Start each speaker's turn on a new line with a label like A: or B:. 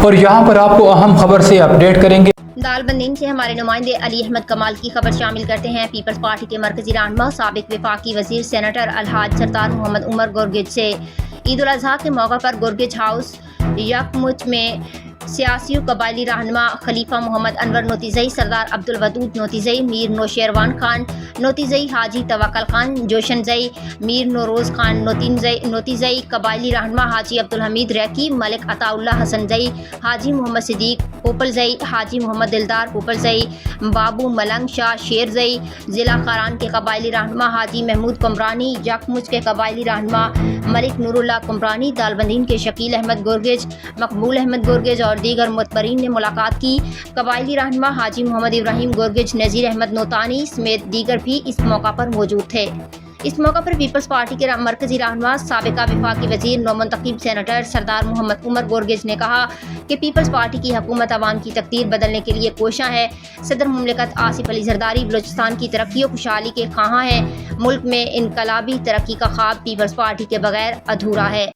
A: और यहाँ पर आपको अहम खबर से अपडेट करेंगे।
B: दालबंदीन से हमारे नुमाइंदे अली अहमद कमाल की खबर शामिल करते हैं। पीपल्स पार्टी के मरकजी रहनुमा साबिक वफाकी वजीर सेनेटर अलहाज सरदार मोहम्मद उमर गुरगिज से ईद उल अजहा के मौका पर गुरगिज हाउस यकमुच में सियासी व कबायली रहनुमा खलीफा मोहम्मद अनवर नोतिजई, सरदार अब्दुल वदूद नोतिजई, मीर नौशेरवान खान नोतिजई, हाजी तवक्कल खान जोशनजई, मीर नौरोज़ खान नोतिजई, कबायली रहनुमा हाजी अब्दुल हमीद रैकी, मलिक अताउल्ला हसनजई, हाजी मोहम्मद सिद्दीक पोपलजई, हाजी मोहम्मद दिलदार पोपलजई, बाबू मलंग शाह शेरजई, ज़िला खारान के कबायली रहनुमा हाजी महमूद कुमरानी, यकमुच के कबायली रहनुमा मलिक नूरुल्लाह कुमरानी, दालबंदीन के शकील अहमद गुरगिज, मकबूल अहमद गुरगिज और दीगर मुतबरीन ने मुलाकात की। कबायली रहनुमा हाजी मोहम्मद इब्राहिम गुरगिज, नज़ीर अहमद नोतानी समेत दीगर भी इस मौका पर मौजूद थे। इस मौका पर पीपल्स पार्टी के मरकजी रहनुमा साबिका वफाकी वजीर नौमुंतखब सेनेटर सरदार मोहम्मद उमर गुरगिज ने कहा कि पीपल्स पार्टी की हुकूमत अवाम की तकदीर बदलने के लिए कोशां है। सदर मुमलिकत आसिफ अली जरदारी बलूचिस्तान की तरक्की और खुशहाली के ख्वाहां हैं। मुल्क में इनकलाबी तरक्की का ख्वाब पीपल्स पार्टी के बगैर अधूरा है।